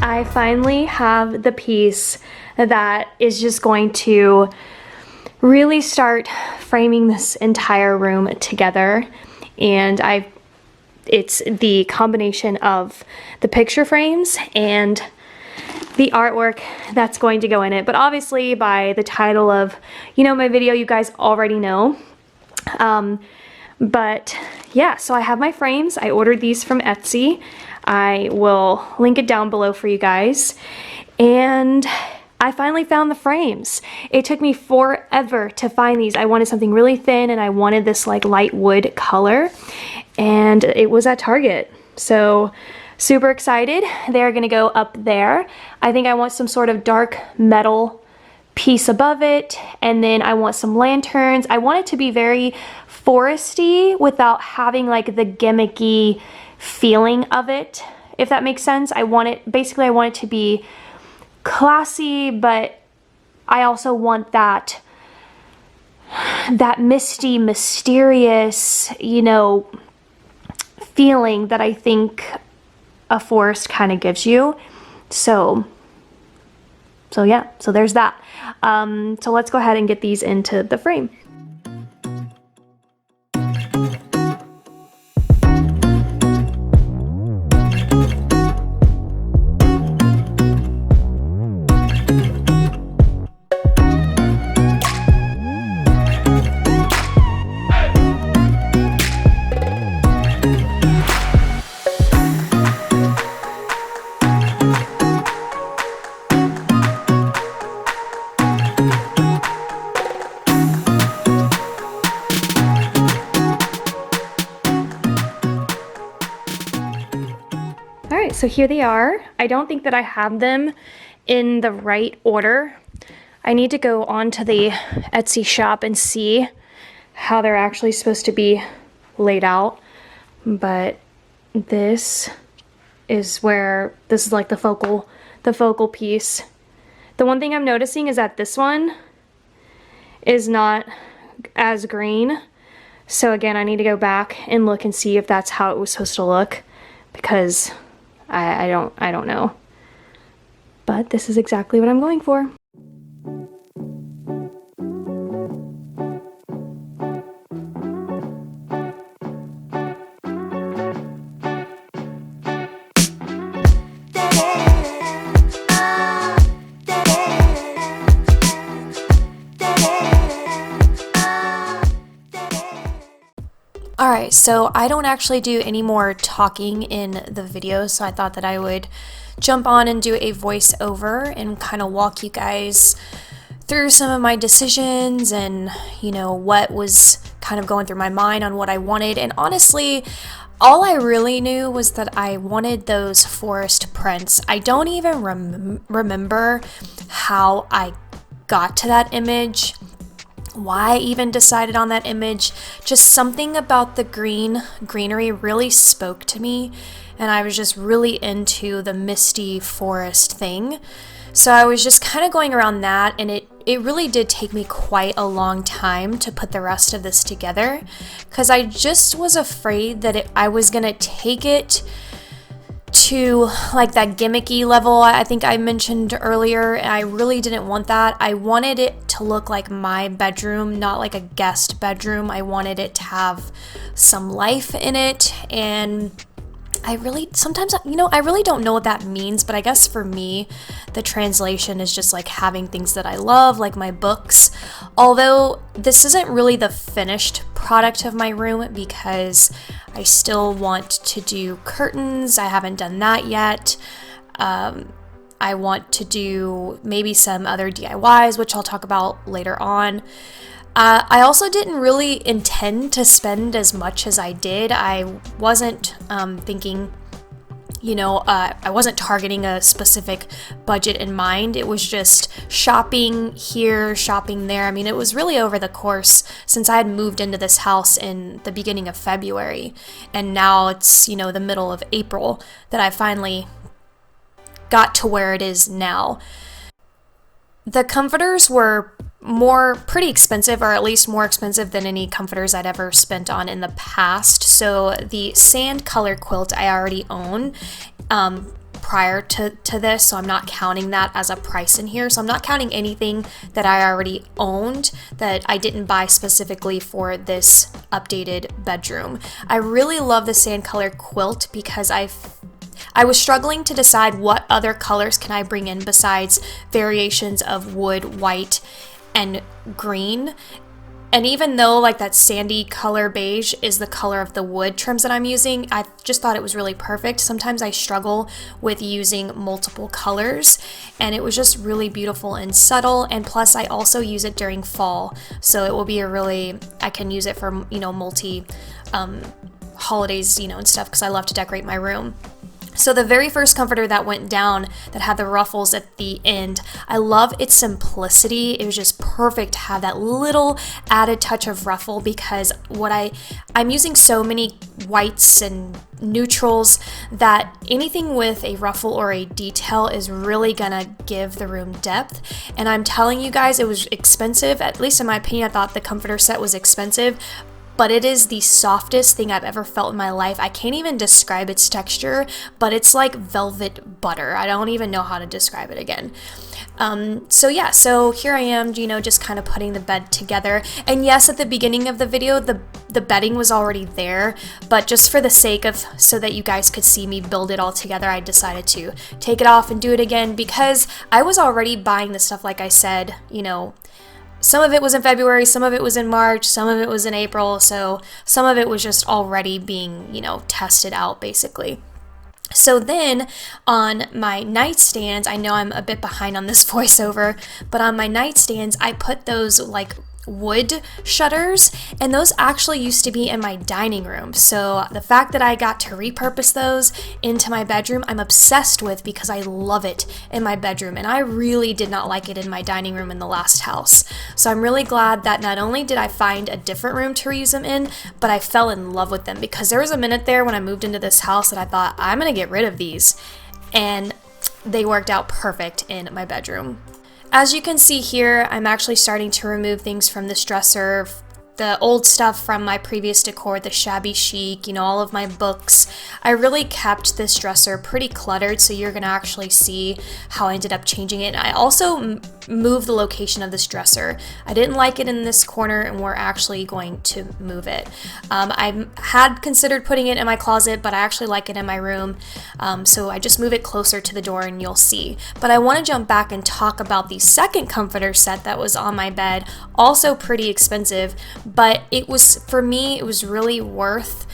I finally have the piece that is just going to really start framing this entire room together. And it's the combination of the picture frames and the artwork that's going to go in it. But obviously by the title of, my video, you guys already know. But yeah, so I have my frames. I ordered these from Etsy. I will link it down below for you guys. And I finally found the frames. It took me forever to find these. I wanted something really thin and I wanted this like light wood color, and it was at Target. So super excited. They're gonna go up there. I think I want some sort of dark metal piece above it, and then I want some lanterns. I want it to be very foresty without having like the gimmicky feeling of it, if that makes sense. I want it to be classy, but I also want that misty, mysterious, feeling that I think a forest kind of gives you. So yeah, so there's that. So let's go ahead and get these into the frame. So here they are. I don't think that I have them in the right order. I need to go onto the Etsy shop and see how they're actually supposed to be laid out. But this is like the focal piece. The one thing I'm noticing is that this one is not as green. So again, I need to go back and look and see if that's how it was supposed to look, because I don't know. But this is exactly what I'm going for. Alright, so I don't actually do any more talking in the video, so I thought that I would jump on and do a voiceover and kind of walk you guys through some of my decisions and, what was kind of going through my mind on what I wanted. And honestly, all I really knew was that I wanted those forest prints. I don't even remember how I got to that image, why I even decided on that image. Just something about the greenery really spoke to me, and I was just really into the misty forest thing. So I was just kind of going around that, and it really did take me quite a long time to put the rest of this together, because I just was afraid that I was gonna take it to like that gimmicky level I think I mentioned earlier. I really didn't want that. I wanted it to look like my bedroom, not like a guest bedroom. I wanted it to have some life in it, and I really don't know what that means, but I guess for me, the translation is just like having things that I love, like my books. Although this isn't really the finished product of my room, because I still want to do curtains. I haven't done that yet. I want to do maybe some other DIYs, which I'll talk about later on. I also didn't really intend to spend as much as I did. I wasn't thinking, I wasn't targeting a specific budget in mind. It was just shopping here, shopping there. I mean, it was really over the course since I had moved into this house in the beginning of February, and now it's, the middle of April that I finally got to where it is now. The comforters were pretty expensive, or at least more expensive than any comforters I'd ever spent on in the past. So the sand color quilt I already own. prior to this, so I'm not counting that as a price in here. So I'm not counting anything that I already owned that I didn't buy specifically for this updated bedroom. I really love the sand color quilt because I was struggling to decide what other colors can I bring in besides variations of wood, white, and green. And even though like that sandy color beige is the color of the wood trims that I'm using, I just thought it was really perfect. Sometimes I struggle with using multiple colors, and it was just really beautiful and subtle. And plus I also use it during fall, so it will be I can use it for, you know, multi holidays, you know, and stuff, because I love to decorate my room. So the very first comforter that went down that had the ruffles at the end, I love its simplicity. It was just perfect to have that little added touch of ruffle, because I'm using so many whites and neutrals that anything with a ruffle or a detail is really gonna give the room depth. And I'm telling you guys, it was expensive. At least in my opinion, I thought the comforter set was expensive, but it is the softest thing I've ever felt in my life. I can't even describe its texture, but it's like velvet butter. I don't even know how to describe it again. So yeah, so here I am, you know, just kind of putting the bed together. And yes, at the beginning of the video, the bedding was already there, but just for the sake of, so that you guys could see me build it all together, I decided to take it off and do it again, because I was already buying the stuff, like I said, you know. Some of it was in February, some of it was in March, some of it was in April, so some of it was just already being, you know, tested out basically. So then on my nightstands, I know I'm a bit behind on this voiceover, but on my nightstands, I put those like wood shutters, and those actually used to be in my dining room. So the fact that I got to repurpose those into my bedroom, I'm obsessed with, because I love it in my bedroom, and I really did not like it in my dining room in the last house. So I'm really glad that not only did I find a different room to reuse them in, but I fell in love with them, because there was a minute there when I moved into this house that I thought, I'm gonna get rid of these, and they worked out perfect in my bedroom. As you can see here, I'm actually starting to remove things from this dresser, the old stuff from my previous decor, the shabby chic, you know, all of my books. I really kept this dresser pretty cluttered, so you're gonna actually see how I ended up changing it. And I also moved the location of this dresser. I didn't like it in this corner, and we're actually going to move it. I had considered putting it in my closet, but I actually like it in my room, so I just move it closer to the door and you'll see. But I want to jump back and talk about the second comforter set that was on my bed, also pretty expensive, but it was, for me, it was really worth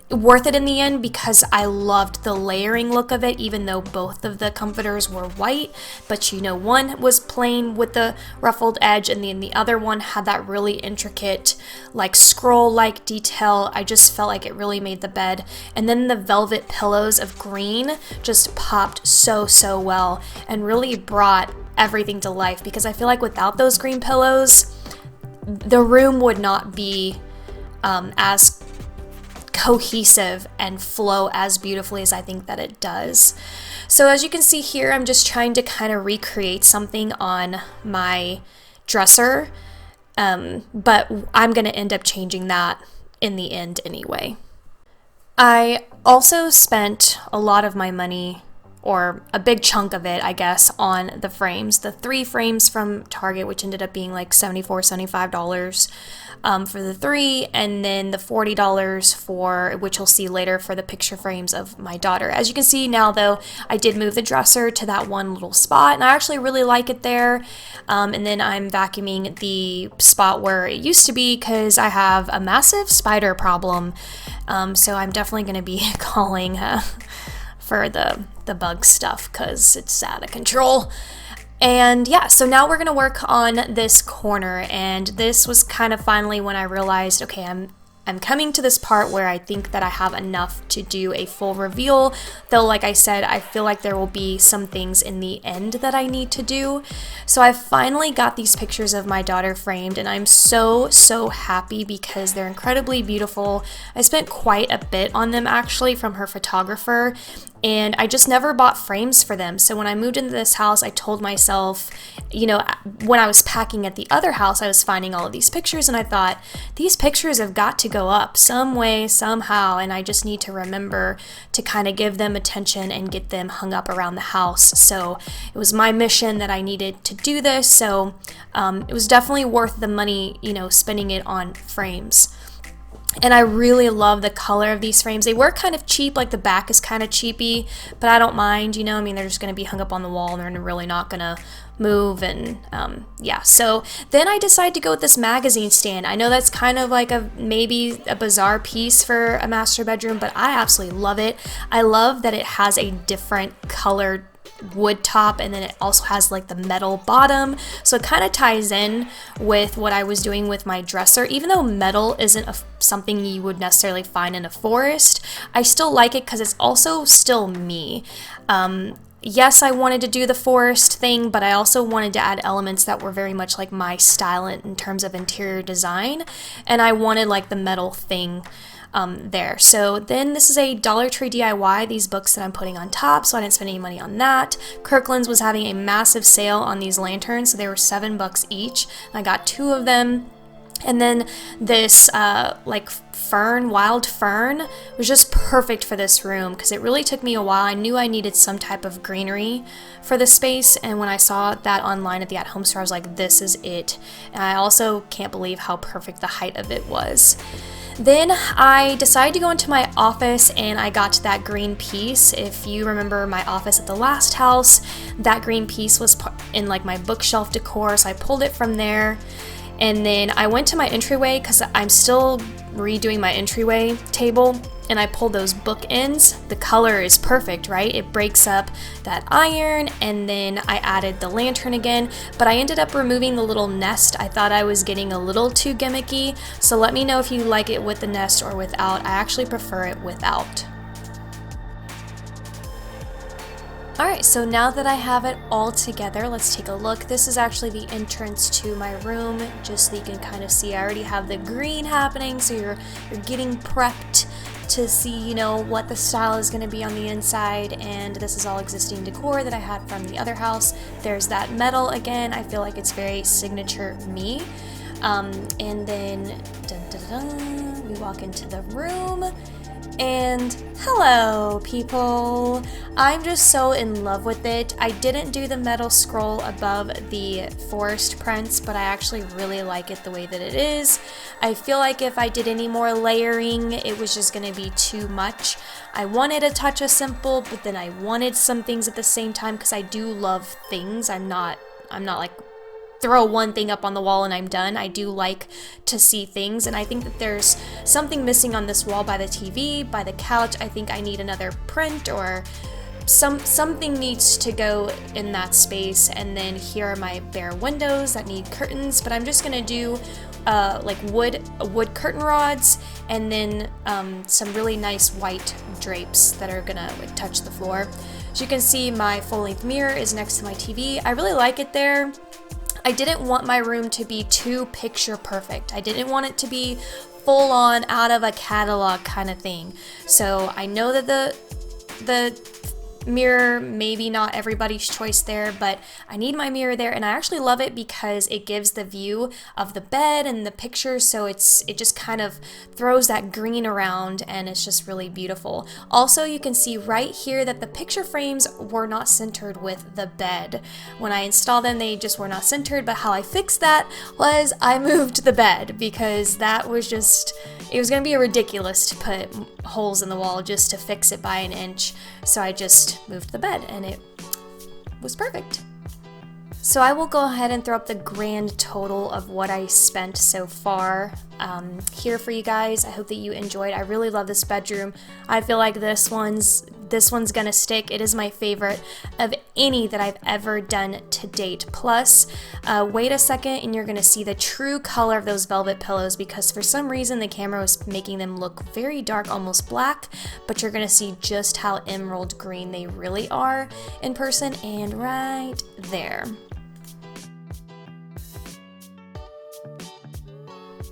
it in the end, because I loved the layering look of it, even though both of the comforters were white. But you know, one was plain with the ruffled edge, and then the other one had that really intricate like scroll-like detail. I just felt like it really made the bed. And then the velvet pillows of green just popped so well and really brought everything to life, because I feel like without those green pillows, the room would not be as cohesive and flow as beautifully as I think that it does. So as you can see here, I'm just trying to kind of recreate something on my dresser, but I'm going to end up changing that in the end anyway. I also spent a lot of my money, or a big chunk of it, I guess, on the frames. The 3 frames from Target, which ended up being like $74, $75 for the 3, and then the $40 for, which you'll see later, for the picture frames of my daughter. As you can see now, though, I did move the dresser to that one little spot, and I actually really like it there. And then I'm vacuuming the spot where it used to be, because I have a massive spider problem. So I'm definitely going to be calling for the bug stuff, because it's out of control. And yeah, so now we're gonna work on this corner, and this was kind of finally when I realized, okay, I'm coming to this part where I think that I have enough to do a full reveal, though like I said, I feel like there will be some things in the end that I need to do. So I finally got these pictures of my daughter framed, and I'm so happy, because they're incredibly beautiful. I spent quite a bit on them actually from her photographer, and I just never bought frames for them. So when I moved into this house, I told myself, you know, when I was packing at the other house, I was finding all of these pictures, and I thought, these pictures have got to go up some way, somehow, and I just need to remember to kind of give them attention and get them hung up around the house. So it was my mission that I needed to do this, so it was definitely worth the money, you know, spending it on frames. And I really love the color of these frames. They were kind of cheap, like the back is kind of cheapy, but I don't mind, you know, I mean, they're just going to be hung up on the wall and they're really not going to move, and yeah. So then I decided to go with this magazine stand. I know that's kind of like maybe a bizarre piece for a master bedroom, but I absolutely love it. I love that it has a different colored wood top, and then it also has like the metal bottom, so it kind of ties in with what I was doing with my dresser. Even though metal isn't something you would necessarily find in a forest, I still like it because it's also still me. Yes, I wanted to do the forest thing, but I also wanted to add elements that were very much like my style in terms of interior design, and I wanted like the metal thing there. So then this is a Dollar Tree DIY, these books that I'm putting on top, so I didn't spend any money on that. Kirkland's was having a massive sale on these lanterns, so they were $7 each, and I got 2 of them. And then this like wild fern was just perfect for this room because it really took me a while. I knew I needed some type of greenery for the space, and when I saw that online at the at-home store, I was like, this is it. And I also can't believe how perfect the height of it was. Then I decided to go into my office and I got that green piece. If you remember my office at the last house, that green piece was in like my bookshelf decor, so I pulled it from there. And then I went to my entryway because I'm still redoing my entryway table, and I pulled those bookends. The color is perfect, right? It breaks up that iron, and then I added the lantern again, but I ended up removing the little nest. I thought I was getting a little too gimmicky, so let me know if you like it with the nest or without. I actually prefer it without. Alright, so now that I have it all together, let's take a look. This is actually the entrance to my room, just so you can kind of see. I already have the green happening, so you're getting prepped to see, you know, what the style is going to be on the inside. And this is all existing decor that I had from the other house. There's that metal again. I feel like it's very signature me. And then we walk into the room. And hello people, I'm just so in love with it. I didn't do the metal scroll above the forest prints, but I actually really like it the way that it is. I feel like if I did any more layering, it was just going to be too much. I wanted a touch of simple, but then I wanted some things at the same time because I do love things. I'm not like throw one thing up on the wall and I'm done. I do like to see things, and I think that there's something missing on this wall by the TV, by the couch. I think I need another print, or something needs to go in that space. And then here are my bare windows that need curtains, but I'm just gonna do like wood curtain rods, and then some really nice white drapes that are gonna like touch the floor. As you can see, my full-length mirror is next to my TV. I really like it there. I didn't want my room to be too picture perfect. I didn't want it to be full on out of a catalog kind of thing. So I know that the mirror, maybe not everybody's choice there, but I need my mirror there, and I actually love it because it gives the view of the bed and the pictures, so it just kind of throws that green around, and it's just really beautiful. Also, you can see right here that the picture frames were not centered with the bed. When I installed them, they just were not centered, but how I fixed that was I moved the bed, because that was just, it was going to be ridiculous to put holes in the wall just to fix it by an inch, so I just moved the bed, and it was perfect. So I will go ahead and throw up the grand total of what I spent so far here for you guys. I hope that you enjoyed. I really love this bedroom. I feel like this one's gonna stick. It is my favorite of any that I've ever done to date. Plus, wait a second and you're gonna see the true color of those velvet pillows, because for some reason the camera was making them look very dark, almost black, but you're gonna see just how emerald green they really are in person, and right there.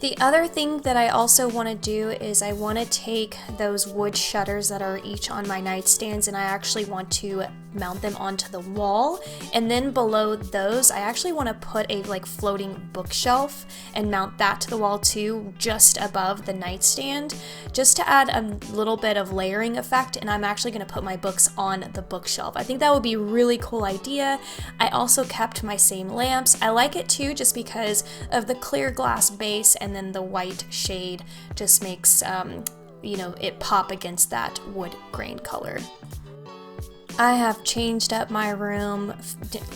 The other thing that I also want to do is I want to take those wood shutters that are each on my nightstands, and I actually want to mount them onto the wall, and then below those I actually want to put a like floating bookshelf and mount that to the wall too, just above the nightstand, just to add a little bit of layering effect. And I'm actually going to put my books on the bookshelf. I think that would be a really cool idea. I also kept my same lamps. I like it too just because of the clear glass base, and then the white shade just makes you know, it pop against that wood grain color. I have changed up my room,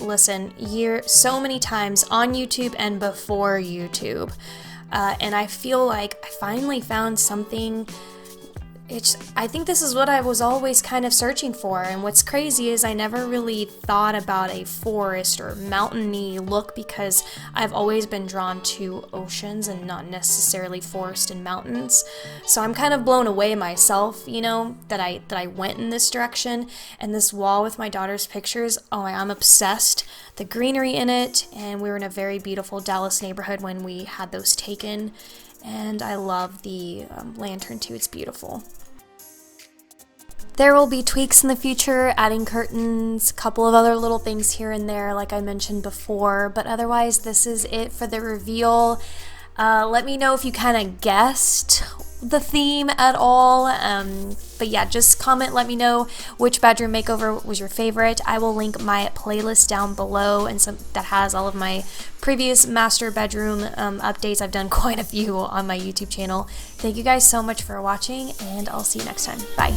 listen, so many times on YouTube and before YouTube, and I feel like I finally found something. I think this is what I was always kind of searching for, and what's crazy is I never really thought about a forest or mountainy look because I've always been drawn to oceans and not necessarily forest and mountains. So I'm kind of blown away myself, you know, that I went in this direction. And this wall with my daughter's pictures, oh, I'm obsessed. The greenery in it, and we were in a very beautiful Dallas neighborhood when we had those taken. And I love the lantern too, it's beautiful. There will be tweaks in the future, adding curtains, a couple of other little things here and there like I mentioned before, but otherwise this is it for the reveal. Let me know if you kind of guessed the theme at all, but yeah, just comment, let me know which bedroom makeover was your favorite. I will link my playlist down below, and that has all of my previous master bedroom updates. I've done quite a few on my YouTube channel. Thank you guys so much for watching, and I'll see you next time. Bye.